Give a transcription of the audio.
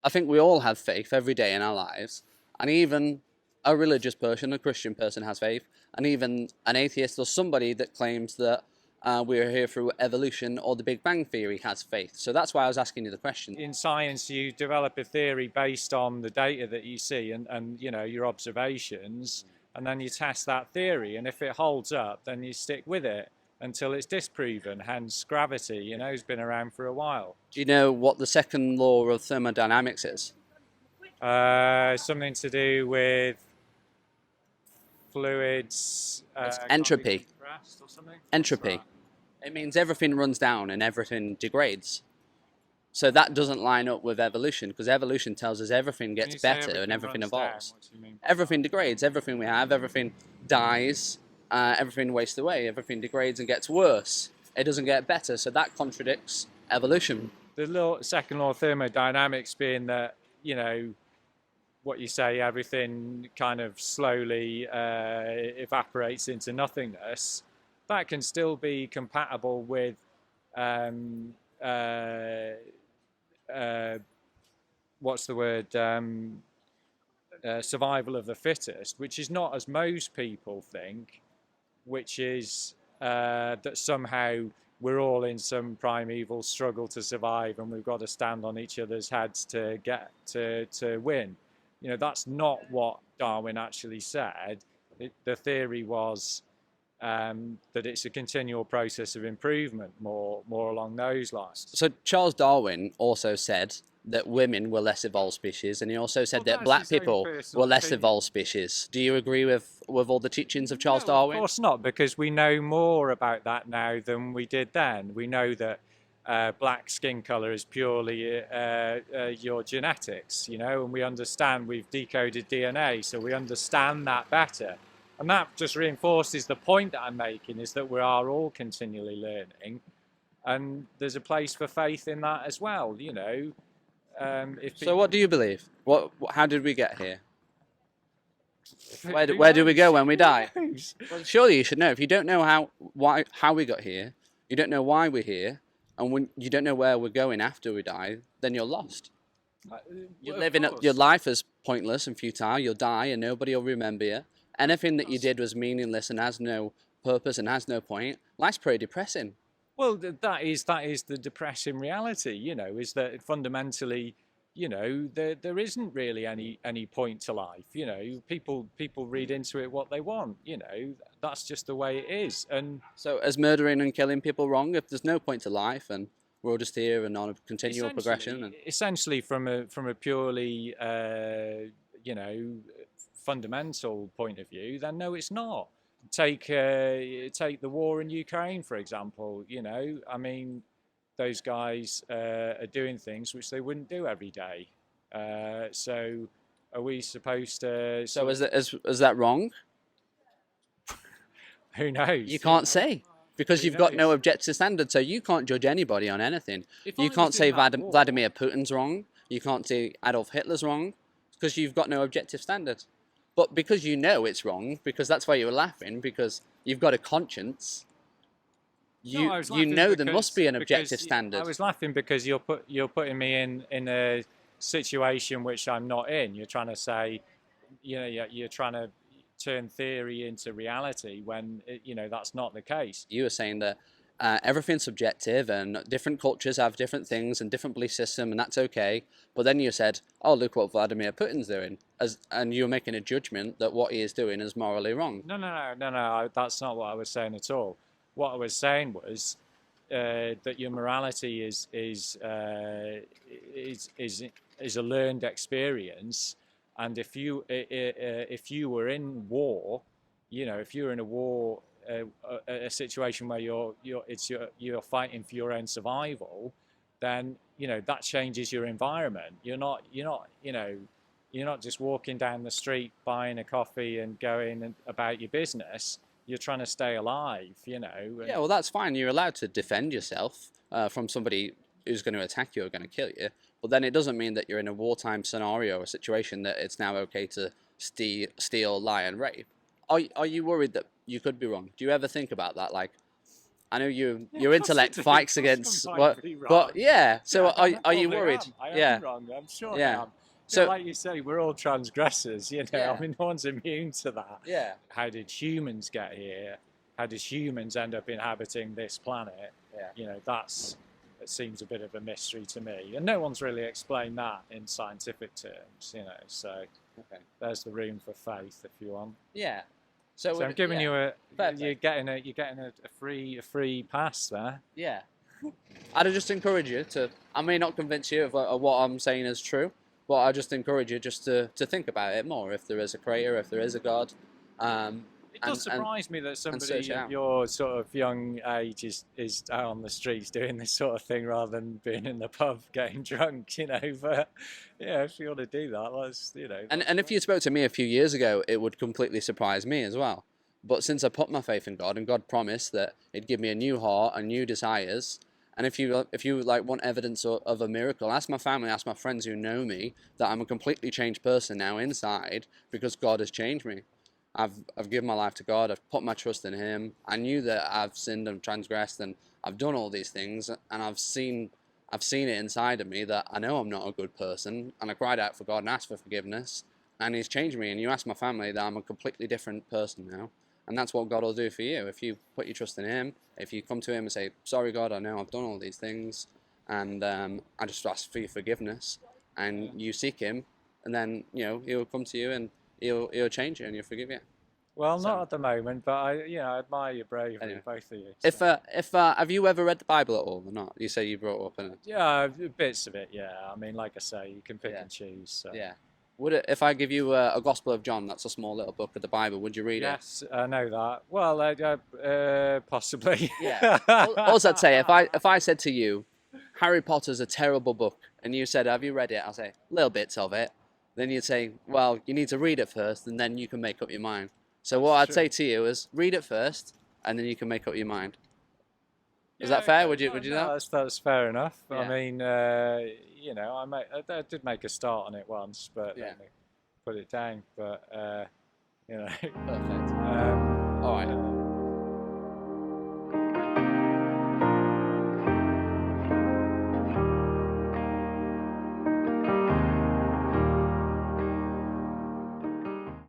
I think we all have faith every day in our lives, and even a religious person, a Christian person, has faith, and even an atheist or somebody that claims that we are here through evolution or the Big Bang Theory has faith. So that's why I was asking you the question. In science, you develop a theory based on the data that you see and your observations, and then you test that theory. And if it holds up, then you stick with it until it's disproven. Hence, gravity, has been around for a while. Do you know what the second law of thermodynamics is? Something to do with fluids It's can't be entropy. compressed or something. Entropy. It means everything runs down and everything degrades. So that doesn't line up with evolution, because evolution tells us everything gets better and everything evolves. What do you mean? Everything degrades, everything we have, everything dies, everything wastes away, everything degrades and gets worse. It doesn't get better, so that contradicts evolution. The second law of thermodynamics being that, what you say, everything kind of slowly evaporates into nothingness, that can still be compatible with what's the word? Survival of the fittest, which is not as most people think, which is that somehow we're all in some primeval struggle to survive and we've got to stand on each other's heads to get to win. That's not what Darwin actually said. The theory was that it's a continual process of improvement, more along those lines. So Charles Darwin also said that women were less evolved species, and he also said that black people were less evolved species. Do you agree with all the teachings of Charles Darwin? Of course not, because we know more about that now than we did then. We know that black skin color is purely your genetics, and we understand, we've decoded DNA, so we understand that better. And that just reinforces the point that I'm making, is that we are all continually learning, and there's a place for faith in that as well. So what do you believe? How did we get here? Where do we go when we die? Well, surely you should know. If you don't know how we got here, you don't know why we're here, and when you don't know where we're going after we die, then you're lost. You're living your life is pointless and futile. You'll die and nobody will remember you. Anything that you did was meaningless and has no purpose and has no point. Life's pretty depressing. Well, that is the depressing reality, is that fundamentally, there isn't really any point to life. People read into it what they want. That's just the way it is. And so, is murdering and killing people wrong? If there's no point to life and we're all just here and on a continual progression. Essentially, from a purely fundamental point of view, then no, it's not. Take the war in Ukraine, for example. I mean, those guys are doing things which they wouldn't do every day. So, are we supposed to? So, is that wrong? Who knows? You can't say, because you've got no objective standard, so you can't judge anybody on anything. You can't say Vladimir Putin's wrong. You can't say Adolf Hitler's wrong, because you've got no objective standard. But because you know it's wrong, because that's why you were laughing, because you've got a conscience, you know there must be an objective standard. I was laughing because you're putting me in a situation which I'm not in. You're trying to say, you're trying to turn theory into reality when that's not the case. You were saying that everything's subjective and different cultures have different things and different belief system, and that's okay. But then you said, oh, look what Vladimir Putin's doing, and you were making a judgment that what he is doing is morally wrong. No, that's not what I was saying at all. What I was saying was that your morality is a learned experience, and if you were in war, if you're in a war, a situation where you're fighting for your own survival, then that changes your environment. You're not just walking down the street buying a coffee and going about your business. You're trying to stay alive. Yeah, well, that's fine. You're allowed to defend yourself from somebody who's going to attack you or going to kill you. But then it doesn't mean that you're in a wartime scenario or situation that it's now okay to steal, lie, and rape. Are you worried that you could be wrong? Do you ever think about that? Like, I know your of course intellect I do. fights Of course against I'm what, vitally wrong. but yeah. So Yeah, I are you probably worried? am. I Yeah, am wrong. I'm sure yeah. I am. So Like you say, we're all transgressors. You know, Yeah. I mean, no one's immune to that. yeah, How did humans get here? How did humans end up inhabiting this planet? yeah. You know, it seems a bit of a mystery to me, and no one's really explained that in scientific terms. You know, so Okay. there's the room for faith if you want. Yeah. So I'm giving you fair play. you're getting a free pass there. Yeah. I'd just encourage you to. I may not convince you of what I'm saying is true, but I just encourage you just to think about it more. If there is a creator, if there is a God, It does surprise me that somebody search it of out. your sort of young age is out on the streets doing this sort of thing rather than being in the pub getting drunk, you know. But yeah, if you want to do that, let's, you know. And if you spoke to me a few years ago, it would completely surprise me as well. But since I put my faith in God, and God promised that He'd give me a new heart and new desires, and if you like want evidence of a miracle, ask my family, ask my friends who know me that I'm a completely changed person now inside because God has changed me. I've given my life to God. I've put my trust in Him. I knew that I've sinned and transgressed, and I've done all these things, and I've seen it inside of me that I know I'm not a good person, and I cried out for God and asked for forgiveness, and He's changed me. And you ask my family that I'm a completely different person now, and that's what God will do for you if you put your trust in Him. If you come to Him and say, "Sorry, God, I know I've done all these things, and I just ask for your forgiveness," and you seek Him, and then He'll come to you and He'll change you and He'll forgive you. Well, So- not at the moment, but I admire your bravery, Anyway. both of you. If so. have you ever read the Bible at all or not? You say you brought up in it. Yeah, bits of it. Yeah, I mean, like I say, you can pick Yeah. and choose. So. Yeah. Would it, if I give you a Gospel of John, that's a small little book of the Bible, would you read it? Yes, I know that. Well, possibly. Yeah. All I'd say, if I said to you, Harry Potter's a terrible book, and you said, "Have you read it?" I'll say, little bits of it. Then you'd say, "Well, you need to read it first, and then you can make up your mind." So what I'd say to you is, read it first, and then you can make up your mind. Is that fair? Would you know? That's fair enough. Yeah. I mean, I did make a start on it once, but Yeah. then I put it down. But Perfect. um, All right.